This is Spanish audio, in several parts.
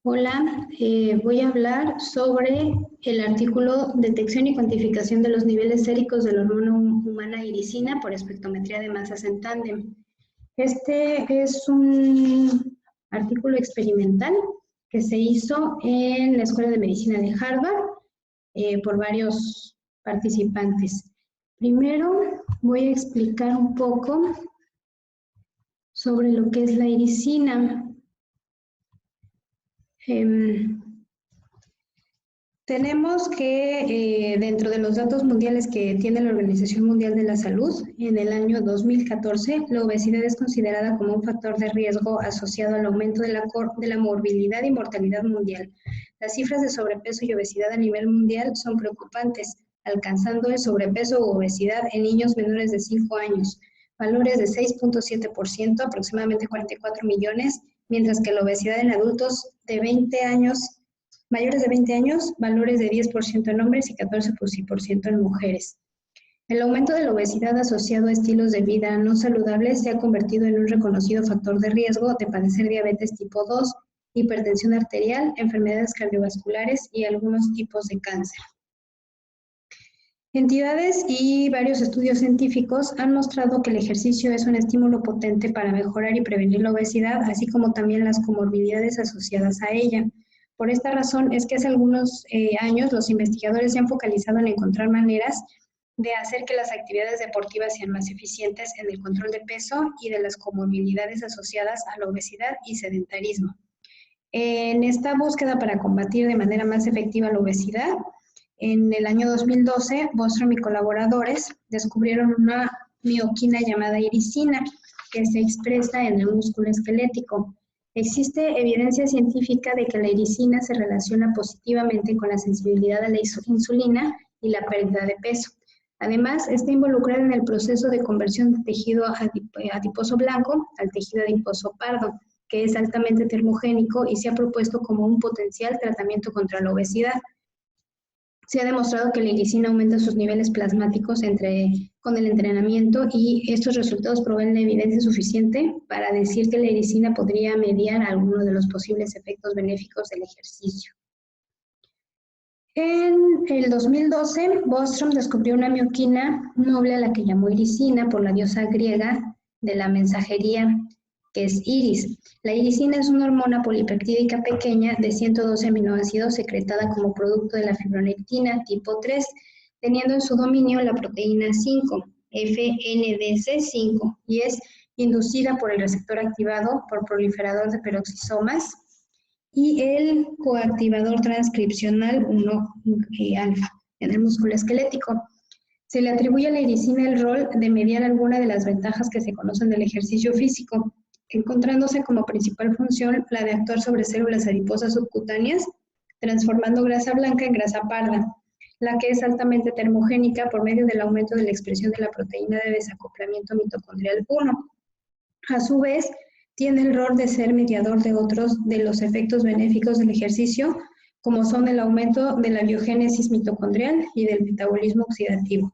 Hola, voy a hablar sobre el artículo Detección y cuantificación de los niveles séricos de la hormona humana iricina por espectrometría de masas en tándem. Este es un artículo experimental que se hizo en la Escuela de Medicina de Harvard por varios participantes. Primero voy a explicar un poco sobre lo que es la iricina. Tenemos que dentro de los datos mundiales que tiene la Organización Mundial de la Salud, en el año 2014, la obesidad es considerada como un factor de riesgo asociado al aumento de la morbilidad y mortalidad mundial. Las cifras de sobrepeso y obesidad a nivel mundial son preocupantes, alcanzando el sobrepeso u obesidad en niños menores de 5 años, valores de 6.7%, aproximadamente 44 millones, mientras que la obesidad en adultos de 20 años mayores de 20 años, valores de 10% en hombres y 14% en mujeres. El aumento de la obesidad asociado a estilos de vida no saludables se ha convertido en un reconocido factor de riesgo de padecer diabetes tipo 2, hipertensión arterial, enfermedades cardiovasculares y algunos tipos de cáncer. Entidades y varios estudios científicos han mostrado que el ejercicio es un estímulo potente para mejorar y prevenir la obesidad, así como también las comorbilidades asociadas a ella. Por esta razón es que hace algunos años los investigadores se han focalizado en encontrar maneras de hacer que las actividades deportivas sean más eficientes en el control de peso y de las comorbilidades asociadas a la obesidad y sedentarismo. En esta búsqueda para combatir de manera más efectiva la obesidad, en el año 2012, Bostrom y colaboradores descubrieron una mioquina llamada iricina que se expresa en el músculo esquelético. Existe evidencia científica de que la iricina se relaciona positivamente con la sensibilidad a la insulina y la pérdida de peso. Además, está involucrada en el proceso de conversión de tejido adiposo blanco al tejido adiposo pardo, que es altamente termogénico y se ha propuesto como un potencial tratamiento contra la obesidad. Se ha demostrado que la iricina aumenta sus niveles plasmáticos con el entrenamiento y estos resultados proveen la evidencia suficiente para decir que la iricina podría mediar alguno de los posibles efectos benéficos del ejercicio. En el 2012, Bostrom descubrió una mioquina noble a la que llamó iricina por la diosa griega de la mensajería, que es Iris. La iricina es una hormona polipeptídica pequeña de 112 aminoácidos secretada como producto de la fibronectina tipo 3, teniendo en su dominio la proteína 5, FNDC5, y es inducida por el receptor activado por proliferador de peroxisomas y el coactivador transcripcional 1-alfa en el músculo esquelético. Se le atribuye a la iricina el rol de mediar alguna de las ventajas que se conocen del ejercicio físico, encontrándose como principal función la de actuar sobre células adiposas subcutáneas, transformando grasa blanca en grasa parda, la que es altamente termogénica por medio del aumento de la expresión de la proteína de desacoplamiento mitocondrial 1. A su vez, tiene el rol de ser mediador de otros de los efectos benéficos del ejercicio, como son el aumento de la biogénesis mitocondrial y del metabolismo oxidativo.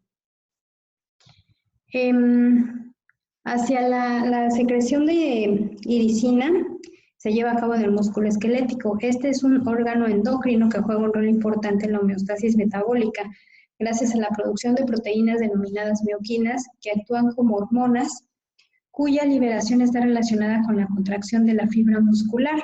Hacia la secreción de iricina se lleva a cabo en el músculo esquelético. Este es un órgano endocrino que juega un rol importante en la homeostasis metabólica, gracias a la producción de proteínas denominadas mioquinas que actúan como hormonas, cuya liberación está relacionada con la contracción de la fibra muscular.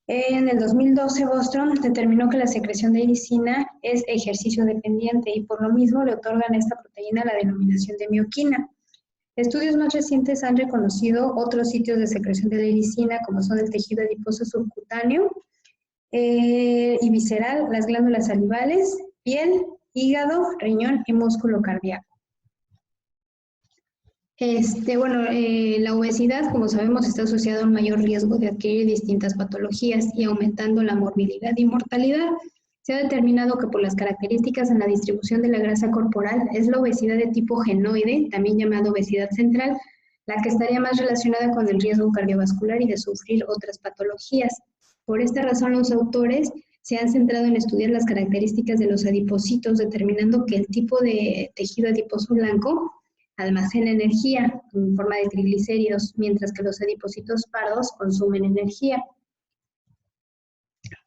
En el 2012, Bostrom determinó que la secreción de iricina es ejercicio dependiente y por lo mismo le otorgan a esta proteína la denominación de mioquina. Estudios más recientes han reconocido otros sitios de secreción de la iricina, como son el tejido adiposo subcutáneo y visceral, las glándulas salivales, piel, hígado, riñón y músculo cardíaco. La obesidad, como sabemos, está asociada a un mayor riesgo de adquirir distintas patologías y aumentando la morbilidad y mortalidad. Se ha determinado que por las características en la distribución de la grasa corporal es la obesidad de tipo genoide, también llamada obesidad central, la que estaría más relacionada con el riesgo cardiovascular y de sufrir otras patologías. Por esta razón, los autores se han centrado en estudiar las características de los adipocitos, determinando que el tipo de tejido adiposo blanco almacena energía en forma de triglicéridos, mientras que los adipocitos pardos consumen energía.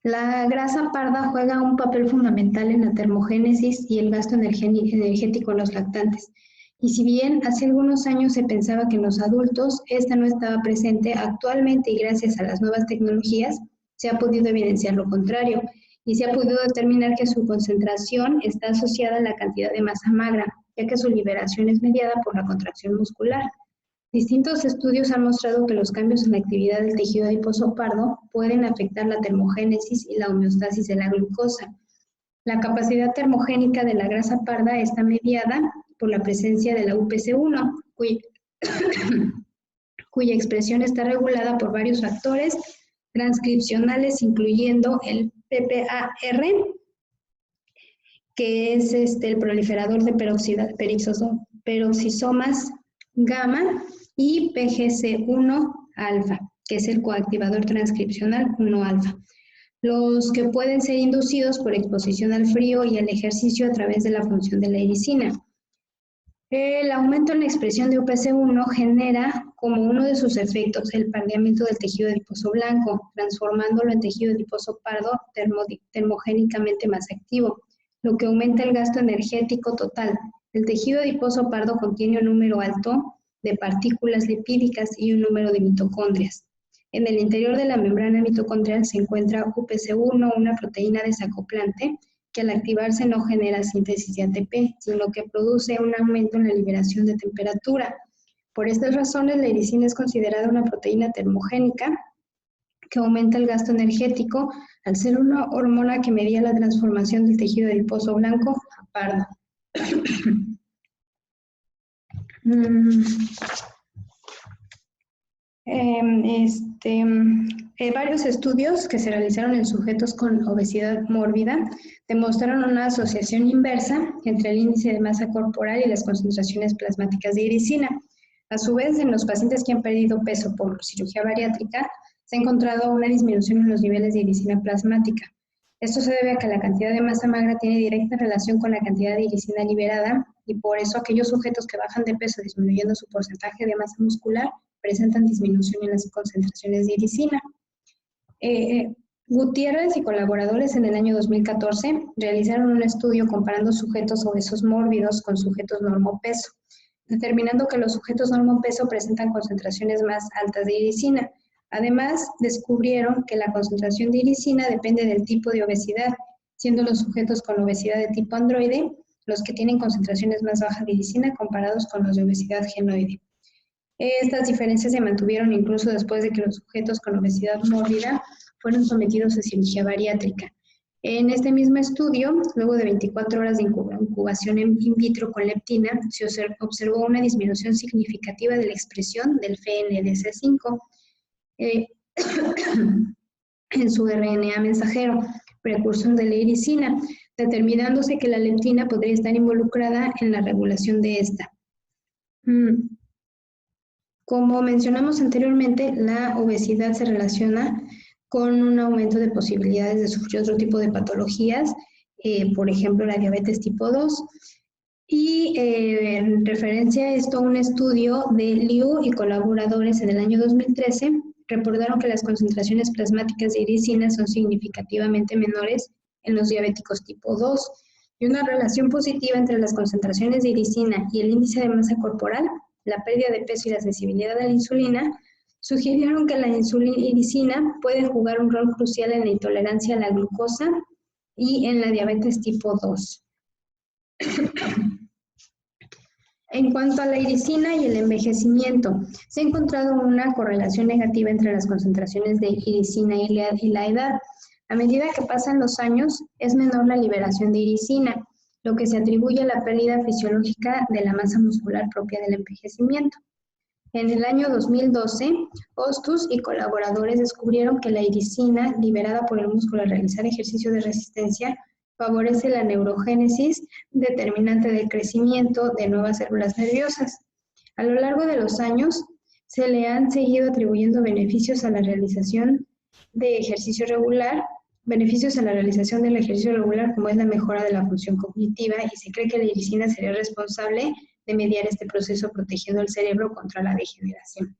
La grasa parda juega un papel fundamental en la termogénesis y el gasto energético en los lactantes. Y si bien hace algunos años se pensaba que en los adultos esta no estaba presente, actualmente y gracias a las nuevas tecnologías se ha podido evidenciar lo contrario y se ha podido determinar que su concentración está asociada a la cantidad de masa magra, ya que su liberación es mediada por la contracción muscular. Distintos estudios han mostrado que los cambios en la actividad del tejido adiposo pardo pueden afectar la termogénesis y la homeostasis de la glucosa. La capacidad termogénica de la grasa parda está mediada por la presencia de la UPC1, cuya expresión está regulada por varios factores transcripcionales, incluyendo el PPAR, que es el proliferador de peroxisomas gamma, y PGC1 alfa, que es el coactivador transcripcional 1 alfa, los que pueden ser inducidos por exposición al frío y al ejercicio a través de la función de la iricina. El aumento en la expresión de UPC1 genera como uno de sus efectos el pardeamiento del tejido adiposo blanco, transformándolo en tejido adiposo pardo termogénicamente más activo, lo que aumenta el gasto energético total. El tejido adiposo pardo contiene un número alto de partículas lipídicas y un número de mitocondrias. En el interior de la membrana mitocondrial se encuentra UPC1, una proteína desacoplante, que al activarse no genera síntesis de ATP, sino que produce un aumento en la liberación de temperatura. Por estas razones, la iricina es considerada una proteína termogénica que aumenta el gasto energético al ser una hormona que media la transformación del tejido adiposo blanco a pardo. Varios estudios que se realizaron en sujetos con obesidad mórbida demostraron una asociación inversa entre el índice de masa corporal y las concentraciones plasmáticas de iricina. A su vez, en los pacientes que han perdido peso por cirugía bariátrica, se ha encontrado una disminución en los niveles de iricina plasmática. Esto se debe a que la cantidad de masa magra tiene directa relación con la cantidad de iricina liberada, y por eso aquellos sujetos que bajan de peso disminuyendo su porcentaje de masa muscular presentan disminución en las concentraciones de iricina. Gutiérrez y colaboradores en el año 2014 realizaron un estudio comparando sujetos obesos mórbidos con sujetos normopeso, determinando que los sujetos normopeso presentan concentraciones más altas de iricina. Además, descubrieron que la concentración de iricina depende del tipo de obesidad, siendo los sujetos con obesidad de tipo androide los que tienen concentraciones más bajas de iricina comparados con los de obesidad genoide. Estas diferencias se mantuvieron incluso después de que los sujetos con obesidad mórbida fueron sometidos a cirugía bariátrica. En este mismo estudio, luego de 24 horas de incubación in vitro con leptina, se observó una disminución significativa de la expresión del FNDC5 en su RNA mensajero, precursor de la iricina, determinándose que la leptina podría estar involucrada en la regulación de esta. Como mencionamos anteriormente, la obesidad se relaciona con un aumento de posibilidades de sufrir otro tipo de patologías, por ejemplo, la diabetes tipo 2. Y en referencia a esto, un estudio de Liu y colaboradores en el año 2013 reportaron que las concentraciones plasmáticas de iricina son significativamente menores en los diabéticos tipo 2, y una relación positiva entre las concentraciones de iricina y el índice de masa corporal, la pérdida de peso y la sensibilidad a la insulina, sugirieron que la iricina puede jugar un rol crucial en la intolerancia a la glucosa y en la diabetes tipo 2. En cuanto a la iricina y el envejecimiento, se ha encontrado una correlación negativa entre las concentraciones de iricina y la edad. A medida que pasan los años, es menor la liberación de iricina, lo que se atribuye a la pérdida fisiológica de la masa muscular propia del envejecimiento. En el año 2012, Ostus y colaboradores descubrieron que la iricina liberada por el músculo al realizar ejercicio de resistencia favorece la neurogénesis, determinante del crecimiento de nuevas células nerviosas. A lo largo de los años, se le han seguido atribuyendo beneficios a la realización de ejercicio regular, como es la mejora de la función cognitiva, y se cree que la iricina sería responsable de mediar este proceso protegiendo el cerebro contra la degeneración.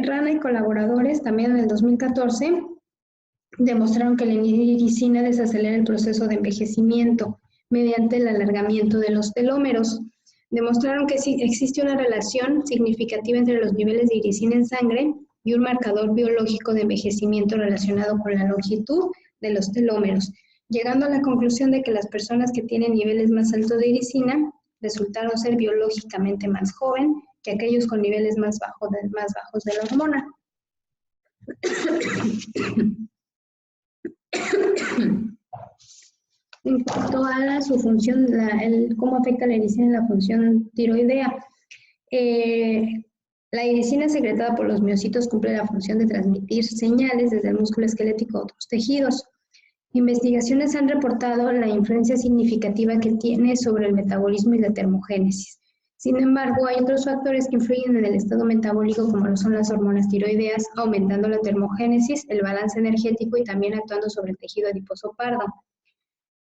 Rana y colaboradores también en el 2014 demostraron que la iricina desacelera el proceso de envejecimiento mediante el alargamiento de los telómeros. Demostraron que sí existe una relación significativa entre los niveles de iricina en sangre y un marcador biológico de envejecimiento relacionado con la longitud de los telómeros, llegando a la conclusión de que las personas que tienen niveles más altos de iricina resultaron ser biológicamente más jóvenes que aquellos con niveles más bajos de la hormona. En cuanto a su función, cómo afecta la iricina en la función tiroidea. La iricina secretada por los miocitos cumple la función de transmitir señales desde el músculo esquelético a otros tejidos. Investigaciones han reportado la influencia significativa que tiene sobre el metabolismo y la termogénesis. Sin embargo, hay otros factores que influyen en el estado metabólico, como lo son las hormonas tiroideas, aumentando la termogénesis, el balance energético y también actuando sobre el tejido adiposo pardo.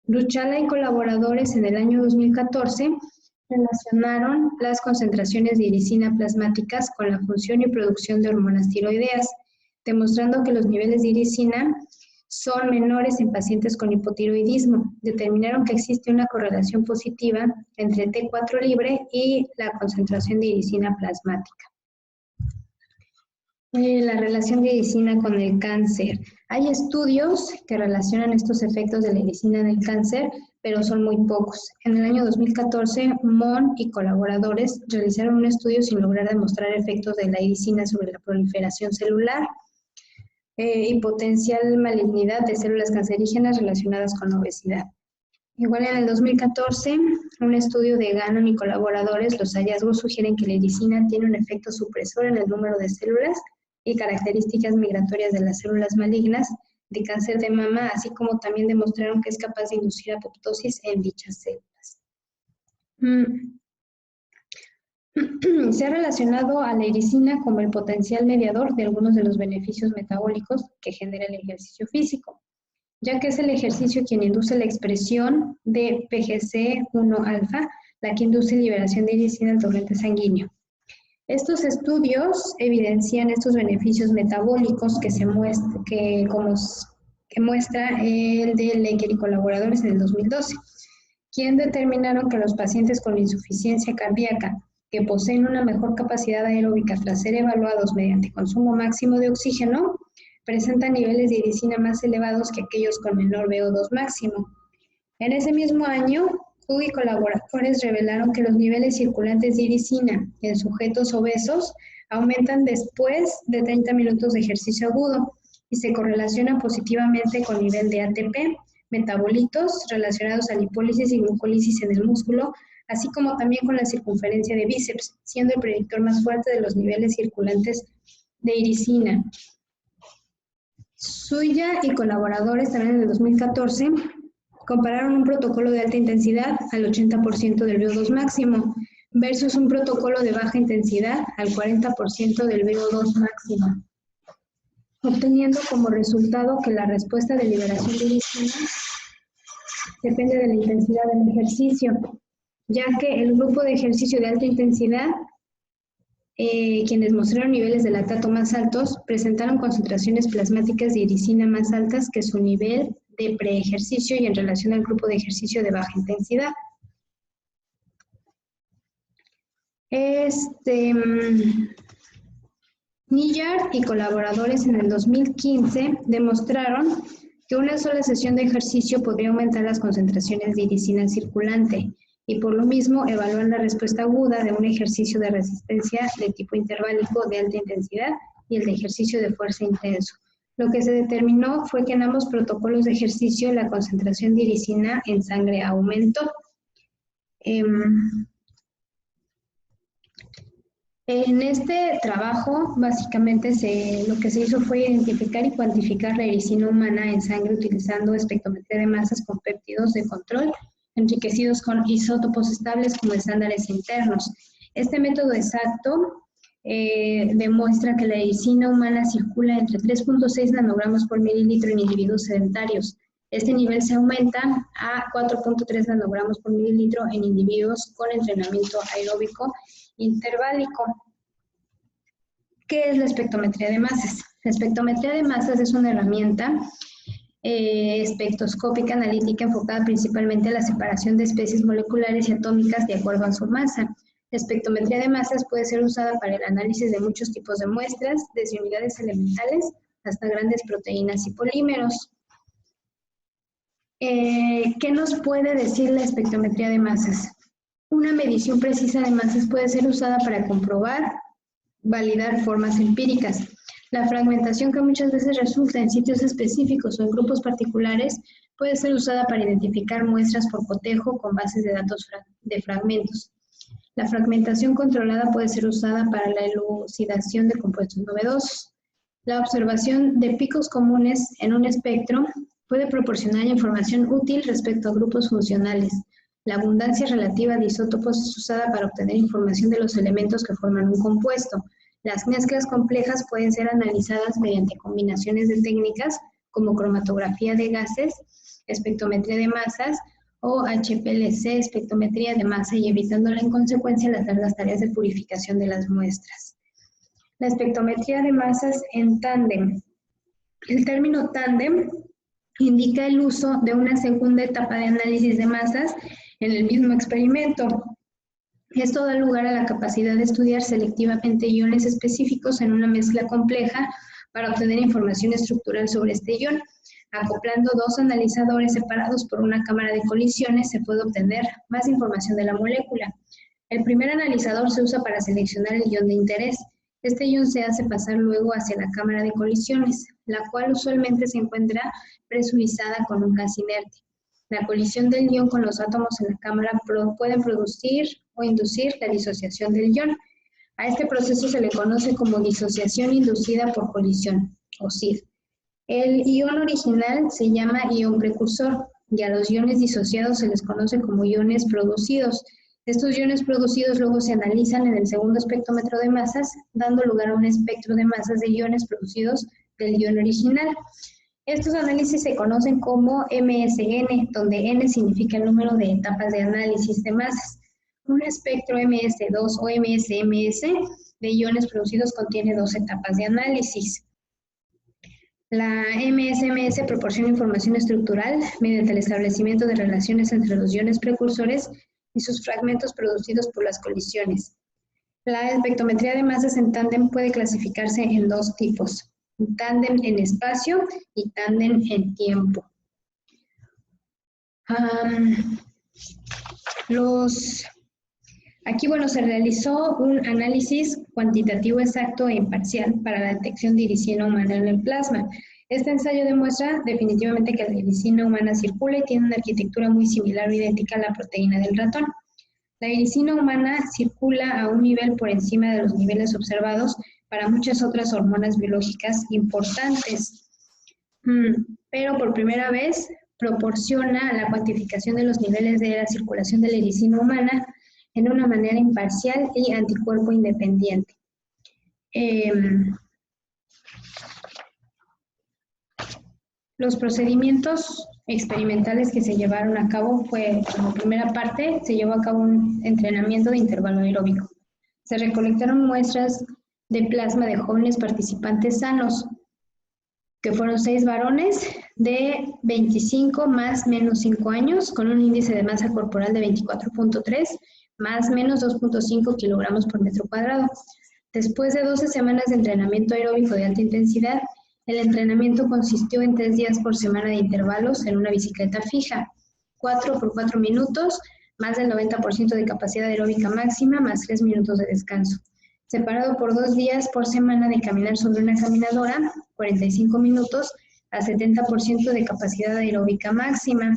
Luchala y colaboradores en el año 2014 relacionaron las concentraciones de iricina plasmáticas con la función y producción de hormonas tiroideas, demostrando que los niveles de iricina son menores en pacientes con hipotiroidismo. Determinaron que existe una correlación positiva entre T4 libre y la concentración de iricina plasmática. La relación de iricina con el cáncer. Hay estudios que relacionan estos efectos de la iricina en el cáncer, pero son muy pocos. En el año 2014, Mon y colaboradores realizaron un estudio sin lograr demostrar efectos de la iricina sobre la proliferación celular y potencial malignidad de células cancerígenas relacionadas con la obesidad. Igual en el 2014, un estudio de Gannon y colaboradores, los hallazgos sugieren que la iricina tiene un efecto supresor en el número de células y características migratorias de las células malignas de cáncer de mama, así como también demostraron que es capaz de inducir apoptosis en dichas células. Se ha relacionado a la iricina como el potencial mediador de algunos de los beneficios metabólicos que genera el ejercicio físico, ya que es el ejercicio quien induce la expresión de PGC1-alfa, la que induce liberación de iricina al torrente sanguíneo. Estos estudios evidencian estos beneficios metabólicos que muestra el de Lenker y colaboradores en el 2012, quien determinaron que los pacientes con insuficiencia cardíaca que poseen una mejor capacidad aeróbica tras ser evaluados mediante consumo máximo de oxígeno presentan niveles de iricina más elevados que aquellos con menor VO2 máximo. En ese mismo año, Hu y colaboradores revelaron que los niveles circulantes de iricina en sujetos obesos aumentan después de 30 minutos de ejercicio agudo y se correlacionan positivamente con nivel de ATP, metabolitos relacionados a lipólisis y glucólisis en el músculo, así como también con la circunferencia de bíceps, siendo el predictor más fuerte de los niveles circulantes de iricina. Suya y colaboradores también en el 2014 compararon un protocolo de alta intensidad al 80% del VO2 máximo versus un protocolo de baja intensidad al 40% del VO2 máximo, obteniendo como resultado que la respuesta de liberación de iricina depende de la intensidad del ejercicio, ya que el grupo de ejercicio de alta intensidad, quienes mostraron niveles de lactato más altos, presentaron concentraciones plasmáticas de iricina más altas que su nivel de preejercicio y en relación al grupo de ejercicio de baja intensidad. Niyard y colaboradores en el 2015 demostraron que una sola sesión de ejercicio podría aumentar las concentraciones de iricina circulante y por lo mismo evaluar la respuesta aguda de un ejercicio de resistencia de tipo interválico de alta intensidad y el de ejercicio de fuerza intenso. Lo que se determinó fue que en ambos protocolos de ejercicio la concentración de iricina en sangre aumentó. En este trabajo, básicamente lo que se hizo fue identificar y cuantificar la iricina humana en sangre utilizando espectrometría de masas con péptidos de control enriquecidos con isótopos estables como estándares internos. Este método exacto demuestra que la iricina humana circula entre 3.6 nanogramos por mililitro en individuos sedentarios. Este nivel se aumenta a 4.3 nanogramos por mililitro en individuos con entrenamiento aeróbico interválico. ¿Qué es la espectrometría de masas? La espectrometría de masas es una herramienta espectroscópica analítica enfocada principalmente a la separación de especies moleculares y atómicas de acuerdo a su masa. La espectrometría de masas puede ser usada para el análisis de muchos tipos de muestras, desde unidades elementales hasta grandes proteínas y polímeros. ¿Qué nos puede decir la espectrometría de masas? Una medición precisa de masas puede ser usada para comprobar, validar formas empíricas. La fragmentación, que muchas veces resulta en sitios específicos o en grupos particulares, puede ser usada para identificar muestras por cotejo con bases de datos de fragmentos. La fragmentación controlada puede ser usada para la elucidación de compuestos novedosos. La observación de picos comunes en un espectro puede proporcionar información útil respecto a grupos funcionales. La abundancia relativa de isótopos es usada para obtener información de los elementos que forman un compuesto. Las mezclas complejas pueden ser analizadas mediante combinaciones de técnicas como cromatografía de gases, espectrometría de masas o HPLC, espectrometría de masa, y evitándola en consecuencia las largas tareas de purificación de las muestras. La espectrometría de masas en tándem. El término tándem indica el uso de una segunda etapa de análisis de masas en el mismo experimento. Esto da lugar a la capacidad de estudiar selectivamente iones específicos en una mezcla compleja para obtener información estructural sobre este ion. Acoplando dos analizadores separados por una cámara de colisiones se puede obtener más información de la molécula. El primer analizador se usa para seleccionar el ion de interés. Este ion se hace pasar luego hacia la cámara de colisiones, la cual usualmente se encuentra presurizada con un gas inerte. La colisión del ion con los átomos en la cámara pueden producir o inducir la disociación del ion. A este proceso se le conoce como disociación inducida por colisión, o SID. El ion original se llama ion precursor, y a los iones disociados se les conoce como iones producidos. Estos iones producidos luego se analizan en el segundo espectrómetro de masas, dando lugar a un espectro de masas de iones producidos del ion original. Estos análisis se conocen como MSN, donde N significa el número de etapas de análisis de masas. Un espectro MS2 o MSMS de iones producidos contiene 2 etapas de análisis. La MSMS proporciona información estructural mediante el establecimiento de relaciones entre los iones precursores y sus fragmentos producidos por las colisiones. La espectrometría de masas en tándem puede clasificarse en 2 tipos: tándem en espacio y tándem en tiempo. Aquí, se realizó un análisis cuantitativo exacto e imparcial para la detección de iricina humana en el plasma. Este ensayo demuestra definitivamente que la iricina humana circula y tiene una arquitectura muy similar o idéntica a la proteína del ratón. La iricina humana circula a un nivel por encima de los niveles observados para muchas otras hormonas biológicas importantes, pero por primera vez proporciona la cuantificación de los niveles de la circulación de la iricina humana en una manera imparcial y anticuerpo independiente. Los procedimientos experimentales que se llevaron a cabo fue, como primera parte, se llevó a cabo un entrenamiento de intervalo aeróbico. Se recolectaron muestras de plasma de jóvenes participantes sanos, que fueron 6 varones de 25 más menos 5 años, con un índice de masa corporal de 24.3, más menos 2.5 kilogramos por metro cuadrado. Después de 12 semanas de entrenamiento aeróbico de alta intensidad, el entrenamiento consistió en 3 días por semana de intervalos en una bicicleta fija, 4 por 4 minutos, más del 90% de capacidad aeróbica máxima, más 3 minutos de descanso. Separado por 2 días por semana de caminar sobre una caminadora, 45 minutos, a 70% de capacidad aeróbica máxima.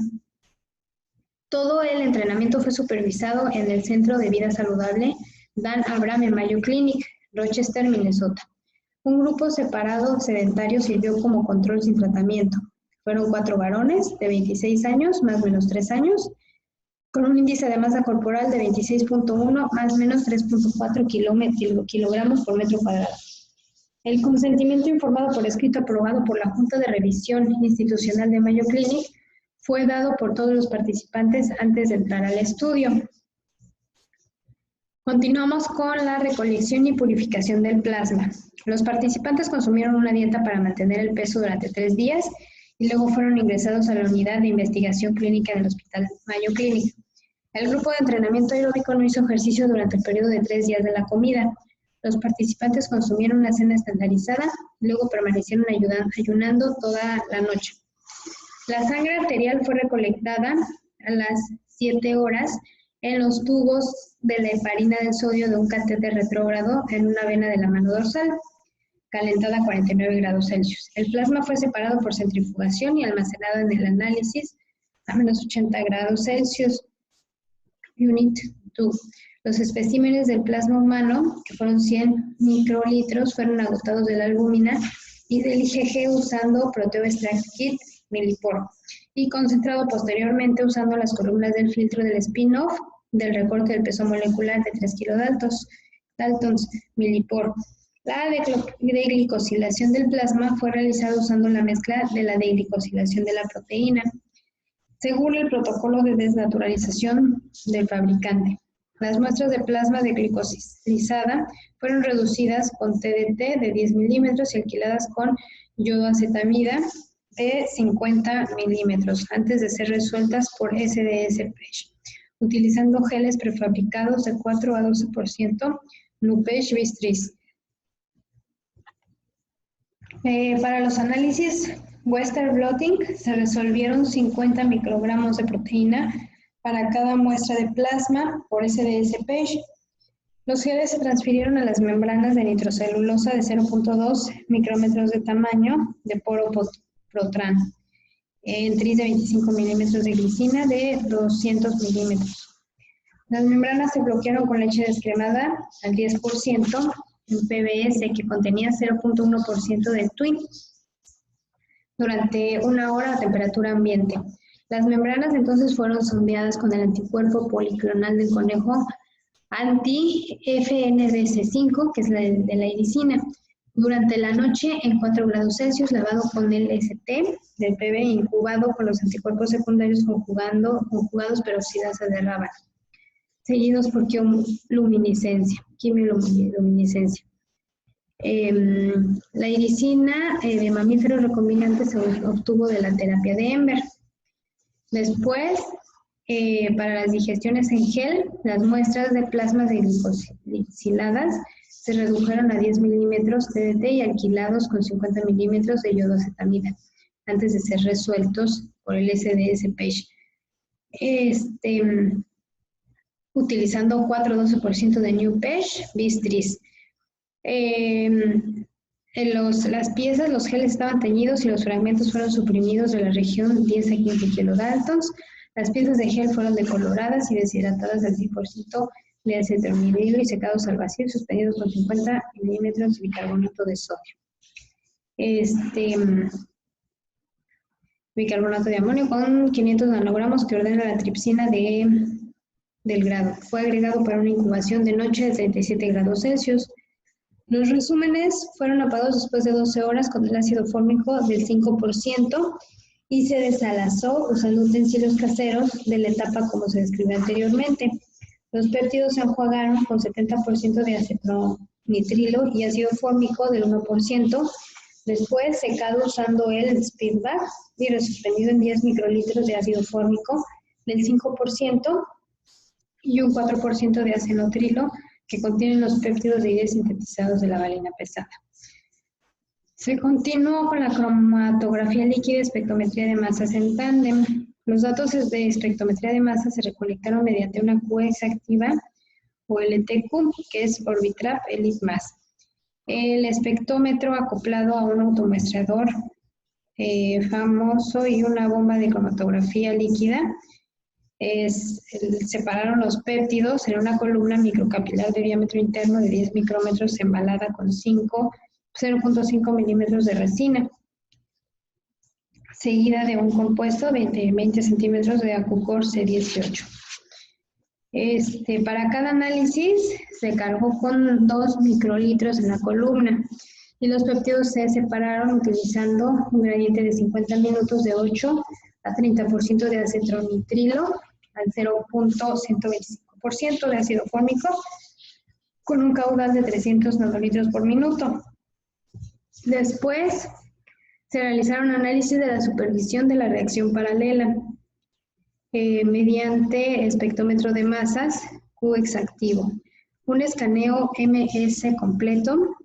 Todo el entrenamiento fue supervisado en el Centro de Vida Saludable Dan Abram en Mayo Clinic, Rochester, Minnesota. Un grupo separado sedentario sirvió como control sin tratamiento. Fueron 4 varones de 26 años, más o menos 3 años, con un índice de masa corporal de 26.1, más o menos 3.4 kilogramos por metro cuadrado. El consentimiento informado por escrito aprobado por la Junta de Revisión Institucional de Mayo Clinic fue dado por todos los participantes antes de entrar al estudio. Continuamos con la recolección y purificación del plasma. Los participantes consumieron una dieta para mantener el peso durante 3 días y luego fueron ingresados a la unidad de investigación clínica del Hospital Mayo Clinic. El grupo de entrenamiento aeróbico no hizo ejercicio durante el periodo de 3 días de la comida. Los participantes consumieron una cena estandarizada y luego permanecieron ayunando toda la noche. La sangre arterial fue recolectada a las 7 horas en los tubos de la heparina del sodio de un catéter retrógrado en una vena de la mano dorsal, calentada a 49 grados Celsius. El plasma fue separado por centrifugación y almacenado en el análisis a menos 80 grados Celsius. Unit 2. Los especímenes del plasma humano, que fueron 100 microlitros, fueron agotados de la albúmina y del IgG usando Proteome Extract Kit Millipore y concentrado posteriormente usando las columnas del filtro del spin-off del recorte del peso molecular de 3 kilodaltons Millipore. La deglicosilación del plasma fue realizada usando la mezcla de la deglicosilación de la proteína, según el protocolo de desnaturalización del fabricante. Las muestras de plasma deglicosilizada fueron reducidas con TDT de 10 milímetros y alquiladas con yodoacetamida de 50 milímetros antes de ser resueltas por SDS-PESH, utilizando geles prefabricados de 4 a 12% NuPESH bis-3. Para los análisis Western blotting se resolvieron 50 microgramos de proteína para cada muestra de plasma por SDS-PESH. Los geles se transfirieron a las membranas de nitrocelulosa de 0.2 micrómetros de tamaño de poro Protran, en tris de 25 milímetros de glicina de 200 milímetros. Las membranas se bloquearon con leche descremada al 10% en PBS que contenía 0.1% del TWIN durante 1 hora a temperatura ambiente. Las membranas entonces fueron sondeadas con el anticuerpo policlonal del conejo anti-FNDC5, que es la de la iricina. Durante la noche, en 4 grados Celsius, lavado con el ST del PB, incubado con los anticuerpos secundarios conjugados peroxidasa de rábano, seguidos por quimioluminiscencia. La iricina de mamíferos recombinantes se obtuvo de la terapia de Ember. Después, para las digestiones en gel, las muestras de plasmas glicosiladas se redujeron a 10 milímetros TDT y alquilados con 50 milímetros de yodoacetamida, antes de ser resueltos por el SDS-PESH, utilizando 4-12% de NuPESH bis-3. Las piezas, los geles estaban teñidos y los fragmentos fueron suprimidos de la región 10 a 15 kilodaltons. Las piezas de gel fueron decoloradas y deshidratadas al 100% de acetonidrilo y secados al vacío, suspendidos con 50 milímetros de bicarbonato de sodio. Bicarbonato de amonio con 500 nanogramos que ordena la tripsina del grado. Fue agregado para una incubación de noche de 37 grados Celsius. Los resúmenes fueron apagados después de 12 horas con el ácido fórmico del 5% y se desalazó usando utensilios caseros de la etapa como se describió anteriormente. Los péptidos se enjuagaron con 70% de acetonitrilo y ácido fórmico del 1%, después secado usando el speedbag y resuspendido en 10 microlitros de ácido fórmico del 5% y un 4% de acenotrilo que contienen los péptidos de IDE sintetizados de la valina pesada. Se continuó con la cromatografía líquida y espectrometría de masas en tándem. Los datos de espectrometría de masa se recolectaron mediante una QX activa o LTQ, que es Orbitrap Elite Mass. El espectrómetro acoplado a un automuestrador famoso y una bomba de cromatografía líquida separaron los péptidos en una columna microcapilar de diámetro interno de 10 micrómetros embalada con 0.5 milímetros de resina, seguida de un compuesto de 20 centímetros de Acucor C18. Para cada análisis se cargó con 2 microlitros en la columna y los péptidos se separaron utilizando un gradiente de 50 minutos de 8 a 30% de acetonitrilo al 0.125% de ácido fórmico con un caudal de 300 nanolitros por minuto. Después Se realizaron análisis de la supervisión de la reacción paralela mediante espectrómetro de masas Q exactivo, un escaneo MS completo.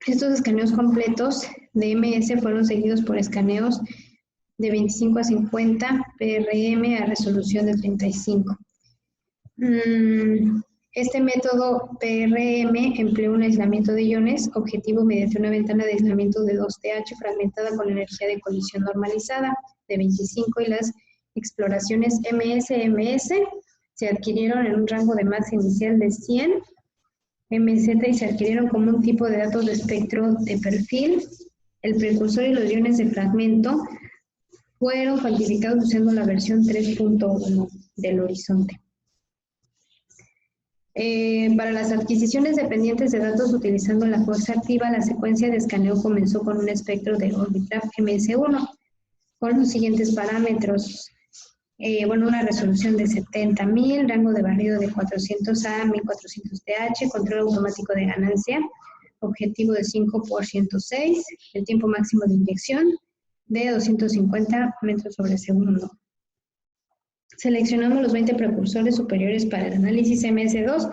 Estos escaneos completos de MS fueron seguidos por escaneos de 25 a 50 PRM a resolución de 35. Este método PRM empleó un aislamiento de iones objetivo mediante una ventana de aislamiento de 2TH fragmentada con energía de colisión normalizada de 25 y las exploraciones MS-MS se adquirieron en un rango de masa inicial de 100 MZ y se adquirieron como un tipo de datos de espectro de perfil. El precursor y los iones de fragmento fueron cuantificados usando la versión 3.1 del horizonte. Para las adquisiciones dependientes de datos utilizando la fuerza activa, la secuencia de escaneo comenzó con un espectro de Orbitrap MS1 con los siguientes parámetros. Una resolución de 70.000, rango de barrido de 400 a 1400 TH, control automático de ganancia, objetivo de 5 por 106, el tiempo máximo de inyección de 250 metros sobre segundo. Seleccionamos los 20 precursores superiores para el análisis MS2,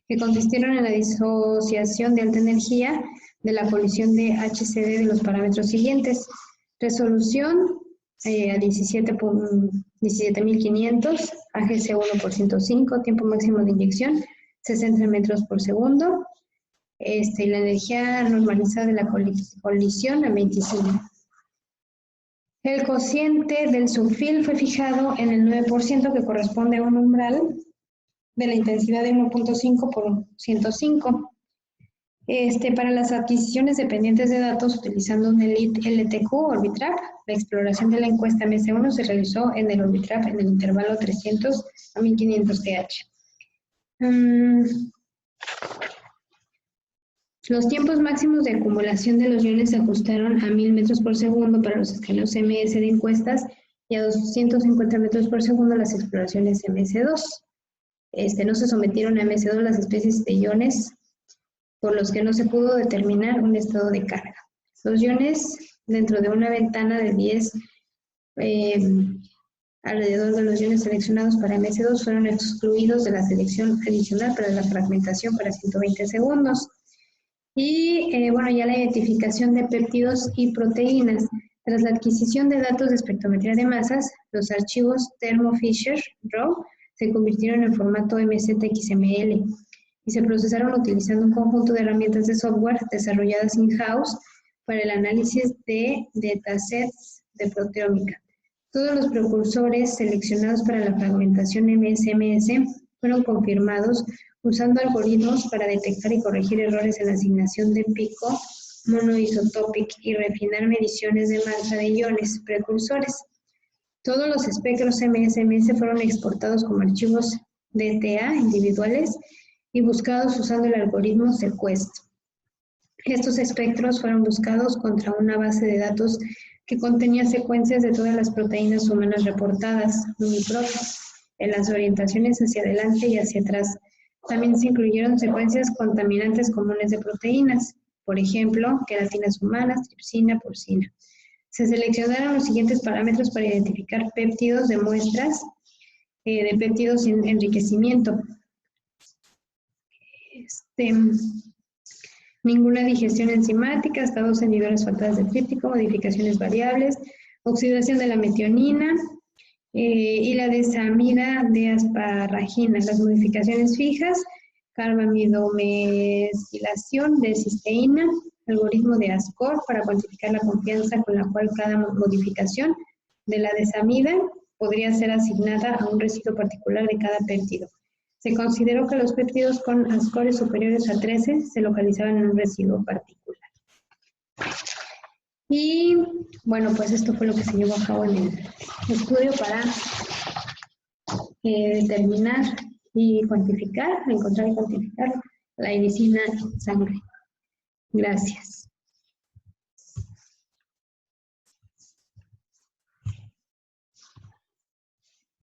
que consistieron en la disociación de alta energía de la colisión de HCD de los parámetros siguientes. Resolución a 17.500, AGC 1 por 105, tiempo máximo de inyección 60 metros por segundo, y la energía normalizada de la colisión a 25. El cociente del subfield fue fijado en el 9%, que corresponde a un umbral de la intensidad de 1.5 por 105. Para las adquisiciones dependientes de datos utilizando un LTQ Orbitrap, la exploración de la encuesta MS1 se realizó en el Orbitrap en el intervalo 300 a 1500 TH. Los tiempos máximos de acumulación de los iones se ajustaron a 1000 metros por segundo para los escaneos MS de encuestas y a 250 metros por segundo las exploraciones MS2. No se sometieron a MS2 las especies de iones por los que no se pudo determinar un estado de carga. Los iones dentro de una ventana de 10 alrededor de los iones seleccionados para MS2 fueron excluidos de la selección adicional para la fragmentación para 120 segundos. Y ya la identificación de péptidos y proteínas. Tras la adquisición de datos de espectrometría de masas, los archivos Thermo Fisher Raw se convirtieron en formato MZXML y se procesaron utilizando un conjunto de herramientas de software desarrolladas in-house para el análisis de datasets de proteómica. Todos los precursores seleccionados para la fragmentación MS-MS fueron confirmados usando algoritmos para detectar y corregir errores en la asignación de pico monoisotópico y refinar mediciones de masa de iones precursores. Todos los espectros MS-MS fueron exportados como archivos DTA individuales y buscados usando el algoritmo sequest. Estos espectros fueron buscados contra una base de datos que contenía secuencias de todas las proteínas humanas reportadas, UniProt, en las orientaciones hacia adelante y hacia atrás. También se incluyeron secuencias contaminantes comunes de proteínas, por ejemplo, queratinas humanas, tripsina, porcina. Se seleccionaron los siguientes parámetros para identificar péptidos de muestras de péptidos sin enriquecimiento. Ninguna digestión enzimática, hasta 2 inhibidores faltadas de tríptico, modificaciones variables, oxidación de la metionina y la desamida de asparagina. Las modificaciones fijas, carbamidometilación de cisteína, algoritmo de ASCOR para cuantificar la confianza con la cual cada modificación de la desamida podría ser asignada a un residuo particular de cada péptido. Se consideró que los péptidos con ascores superiores a 13 se localizaban en un residuo particular. Y bueno, pues esto fue lo que se llevó a cabo en el estudio para determinar y cuantificar, encontrar y cuantificar la irisina en sangre. Gracias.